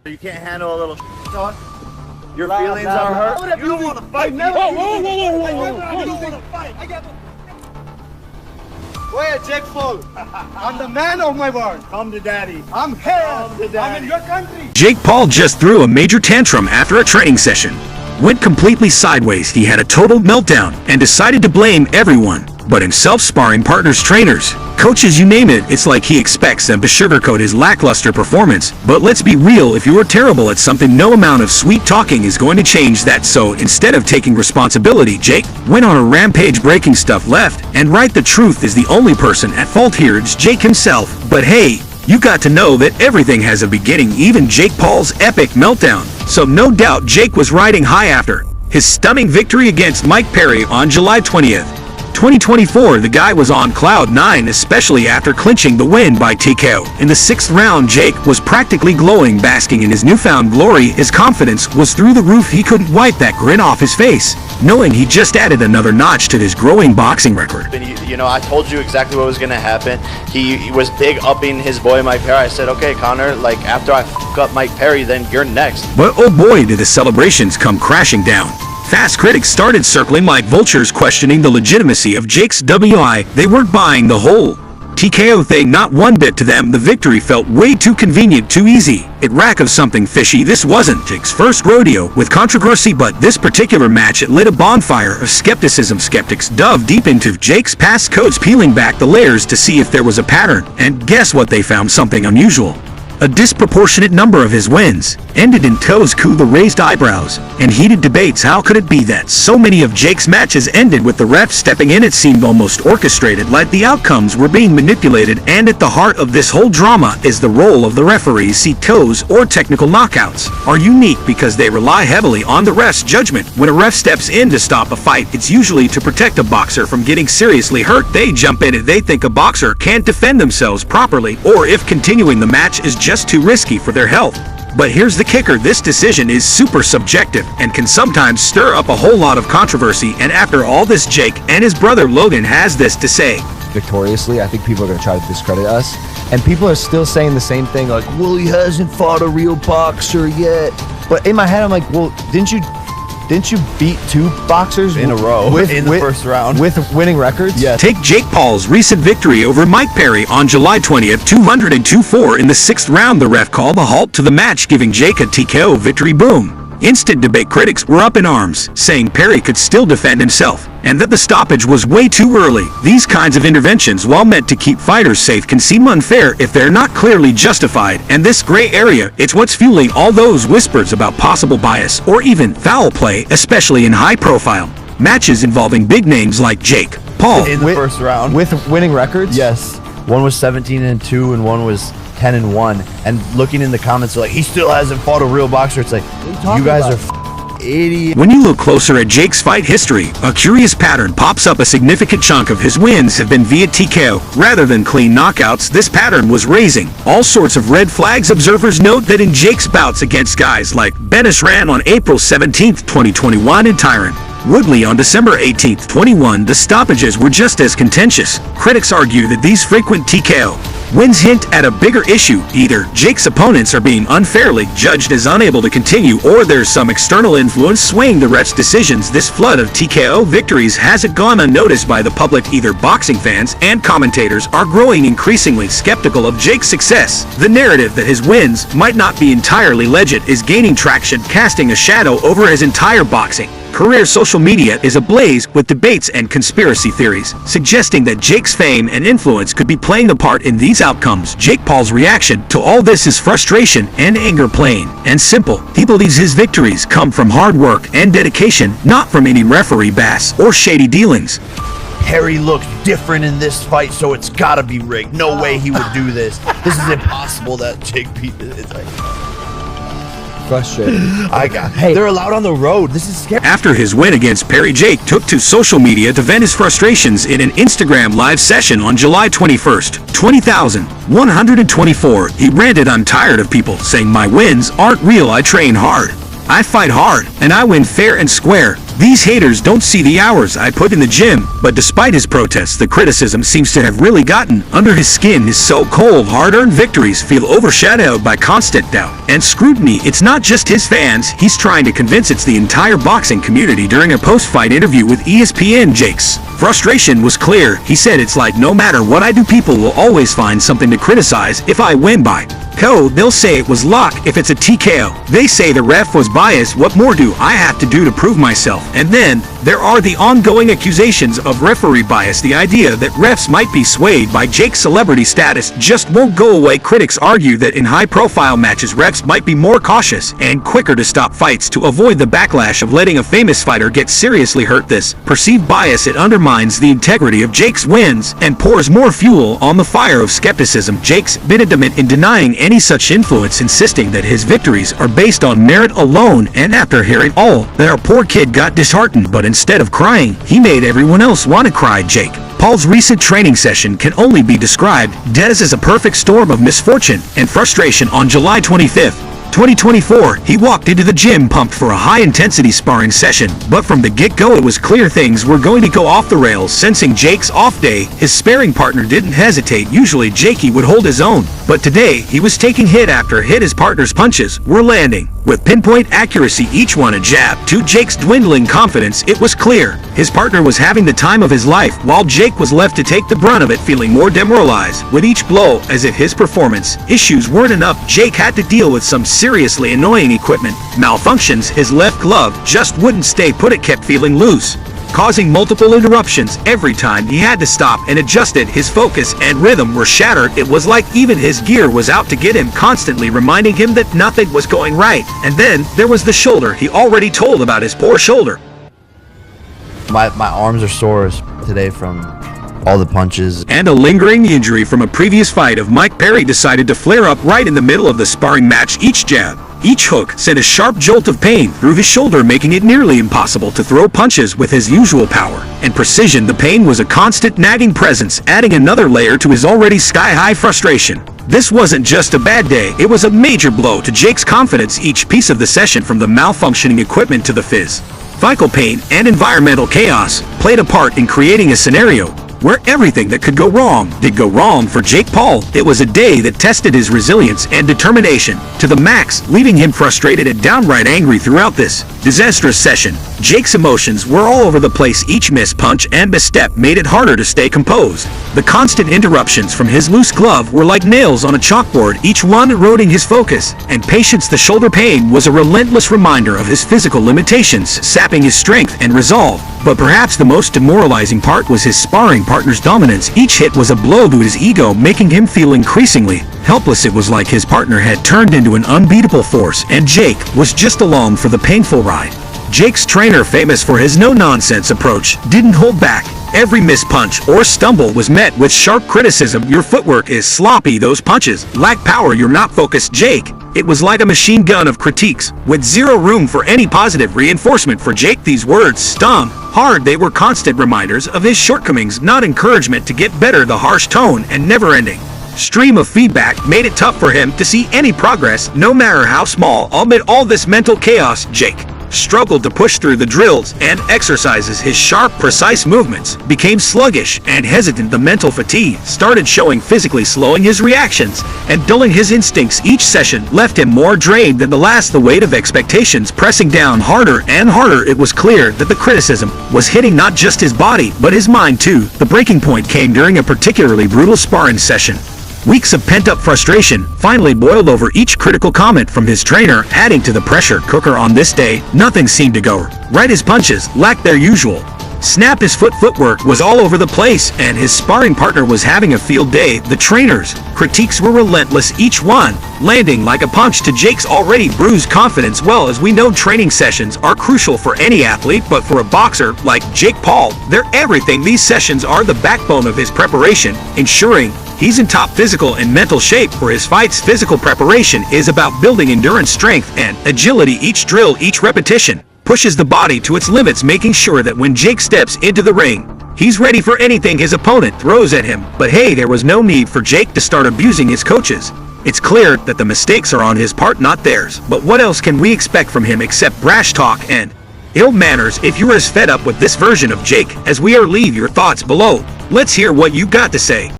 You can't handle a little talk? Your feelings are hurt? You don't want to fight? Whoa. don't want to fight. I got Where, Jake Paul? I'm the man of my word. Come to daddy. I'm here. Come to daddy. I'm in your country. Jake Paul just threw a major tantrum after a training session. Went completely sideways. He had a total meltdown and decided to blame everyone, but himself, sparring partners, trainers, coaches, you name it. It's like he expects them to sugarcoat his lackluster performance. But let's be real, if you are terrible at something, no amount of sweet talking is going to change that. So instead of taking responsibility, Jake went on a rampage, breaking stuff left and right. The truth is the only person at fault here is Jake himself. But hey, you got to know that everything has a beginning, even Jake Paul's epic meltdown. So no doubt Jake was riding high after his stunning victory against Mike Perry on July 20th. 2024, the guy was on cloud 9, especially after clinching the win by TKO. In the 6th round, Jake was practically glowing, basking in his newfound glory. His confidence was through the roof. He couldn't wipe that grin off his face, knowing he just added another notch to his growing boxing record. You know, I told you exactly what was going to happen. He was big upping his boy Mike Perry. I said, okay, Connor, like after I f*** up Mike Perry, then you're next. But oh boy, did the celebrations come crashing down. Fast critics started circling like vultures, questioning the legitimacy of Jake's WI. They weren't buying the whole TKO thing, not one bit. To them, the victory felt way too convenient, too easy. It reeked of something fishy. This wasn't Jake's first rodeo with controversy, but this particular match, it lit a bonfire of skepticism. Skeptics dove deep into Jake's past codes, peeling back the layers to see if there was a pattern. And guess what? They found something unusual. A disproportionate number of his wins ended in toes. The raised eyebrows and heated debates. How could it be that so many of Jake's matches ended with the ref stepping in? It seemed almost orchestrated, like the outcomes were being manipulated. And at the heart of this whole drama is the role of the referees. See, toes or technical knockouts are unique because they rely heavily on the ref's judgment. When a ref steps in to stop a fight, it's usually to protect a boxer from getting seriously hurt. They jump in if they think a boxer can't defend themselves properly, or if continuing the match is just too risky for their health. But here's the kicker: this decision is super subjective and can sometimes stir up a whole lot of controversy. And after all this, Jake and his brother Logan has this to say. Victoriously, I think people are going to try to discredit us, and people are still saying the same thing, like, well, he hasn't fought a real boxer yet. But in my head, I'm like, well, didn't you beat 2 boxers in a row in the first round with winning records? Yes. Take Jake Paul's recent victory over Mike Perry on July 20th, 202-4 in the 6th round. The ref called a halt to the match, giving Jake a TKO victory. Boom. Instant debate. Critics were up in arms, saying Perry could still defend himself and that the stoppage was way too early. These kinds of interventions, while meant to keep fighters safe, can seem unfair if they're not clearly justified. And this gray area, it's what's fueling all those whispers about possible bias or even foul play, especially in high-profile matches involving big names like Jake Paul. In the first round. With winning records? Yes. One was 17-2 and one was 10-1. And looking in the comments, like, he still hasn't fought a real boxer. It's like, you guys are idiots. When you look closer at Jake's fight history, a curious pattern pops up. A significant chunk of his wins have been via TKO rather than clean knockouts. This pattern was raising all sorts of red flags. Observers note that in Jake's bouts against guys like Benes Ran on April 17, 2021 and Tyron Woodley on December 18, 21, the stoppages were just as contentious. Critics argue that these frequent TKO wins hint at a bigger issue. Either Jake's opponents are being unfairly judged as unable to continue, or there's some external influence swaying the ref's decisions. This flood of TKO victories hasn't gone unnoticed by the public either. Boxing fans and commentators are growing increasingly skeptical of Jake's success. The narrative that his wins might not be entirely legit is gaining traction, casting a shadow over his entire boxing career. Social media is ablaze with debates and conspiracy theories, suggesting that Jake's fame and influence could be playing a part in these outcomes. Jake Paul's reaction to all this is frustration and anger, plain and simple. He believes his victories come from hard work and dedication, not from any referee bass or shady dealings. Perry looked different in this fight, so it's gotta be rigged. No way he would do this. This is impossible that Jake beat this. It's like, frustrating. Hey, they're allowed on the road. This is scary. After his win against Perry, Jake took to social media to vent his frustrations in an Instagram live session on July 21st, 20,124. He ranted, "I'm tired of people saying my wins aren't real. I train hard. I fight hard, and I win fair and square. These haters don't see the hours I put in the gym, but despite his protests, the criticism seems to have really gotten under his skin. His so-called hard-earned victories feel overshadowed by constant doubt and scrutiny. It's not just his fans, he's trying to convince it's the entire boxing community. During a post-fight interview with ESPN, Jake's frustration was clear. He said, "It's like no matter what I do, people will always find something to criticize. If I win by KO, they'll say it was luck. If it's a TKO, they say the ref was biased. What more do I have to do to prove myself?" And then there are the ongoing accusations of referee bias. The idea that refs might be swayed by Jake's celebrity status just won't go away. Critics argue that in high-profile matches, refs might be more cautious and quicker to stop fights to avoid the backlash of letting a famous fighter get seriously hurt. This perceived bias, it undermines the integrity of Jake's wins and pours more fuel on the fire of skepticism. Jake's been adamant in denying any such influence, insisting that his victories are based on merit alone. And after hearing all that, our poor kid got disheartened, but instead of crying, he made everyone else want to cry. Jake Paul's recent training session can only be described as a perfect storm of misfortune and frustration. On July 25th, 2024, he walked into the gym pumped for a high-intensity sparring session, but from the get-go it was clear things were going to go off the rails. Sensing Jake's off day, his sparring partner didn't hesitate. Usually Jakey would hold his own, but today he was taking hit after hit. His partner's punches were landing with pinpoint accuracy, each one a jab. To Jake's dwindling confidence, it was clear his partner was having the time of his life, while Jake was left to take the brunt of it, feeling more demoralized with each blow. As if his performance issues weren't enough, Jake had to deal with some seriously annoying equipment malfunctions. His left glove just wouldn't stay put. It kept feeling loose, causing multiple interruptions. Every time he had to stop and adjust it, his focus and rhythm were shattered. It was like even his gear was out to get him, constantly reminding him that nothing was going right. And then there was the shoulder. He already told about his poor shoulder. My arms are sore today from all the punches. And a lingering injury from a previous fight of Mike Perry decided to flare up right in the middle of the sparring match. Each jab, each hook sent a sharp jolt of pain through his shoulder, making it nearly impossible to throw punches with his usual power and precision. The pain was a constant nagging presence, adding another layer to his already sky-high frustration. This wasn't just a bad day, it was a major blow to Jake's confidence. Each piece of the session, from the malfunctioning equipment to the physical pain and environmental chaos, played a part in creating a scenario where everything that could go wrong did go wrong for Jake Paul. It was a day that tested his resilience and determination to the max, leaving him frustrated and downright angry throughout this disastrous session. Jake's emotions were all over the place. Each missed punch and misstep made it harder to stay composed. The constant interruptions from his loose glove were like nails on a chalkboard, each one eroding his focus and patience. The shoulder pain was a relentless reminder of his physical limitations, sapping his strength and resolve. But perhaps the most demoralizing part was his sparring partner's dominance. Each hit was a blow to his ego, making him feel increasingly helpless. It was like his partner had turned into an unbeatable force, and Jake was just along for the painful ride. Jake's trainer, famous for his no-nonsense approach, didn't hold back. Every missed punch or stumble was met with sharp criticism. "Your footwork is sloppy, those punches lack power, you're not focused." Jake, it was like a machine gun of critiques, with zero room for any positive reinforcement for Jake. These words stung hard. They were constant reminders of his shortcomings, not encouragement to get better. The harsh tone and never-ending stream of feedback made it tough for him to see any progress, no matter how small. Amid all this mental chaos, Jake struggled to push through the drills and exercises. His sharp, precise movements became sluggish and hesitant. The mental fatigue started showing, physically slowing his reactions and dulling his instincts. Each session left him more drained than the last, the weight of expectations pressing down harder and harder. It was clear that the criticism was hitting not just his body, but his mind too. The breaking point came during a particularly brutal sparring session. Weeks of pent-up frustration finally boiled over. Each critical comment from his trainer adding to the pressure cooker. On this day, nothing seemed to go right. His punches lacked their usual snap. His footwork was all over the place, and his sparring partner was having a field day. The trainer's critiques were relentless, each one landing like a punch to Jake's already bruised confidence. Well, as we know, training sessions are crucial for any athlete, but for a boxer like Jake Paul, they're everything. These sessions are the backbone of his preparation, ensuring he's in top physical and mental shape for his fights. Physical preparation is about building endurance, strength, and agility. Each drill, each repetition pushes the body to its limits, making sure that when Jake steps into the ring, he's ready for anything his opponent throws at him. But hey, there was no need for Jake to start abusing his coaches. It's clear that the mistakes are on his part, not theirs. But what else can we expect from him except brash talk and Ill manners if you're as fed up with this version of Jake as we are. Leave your thoughts below. Let's hear what you got to say.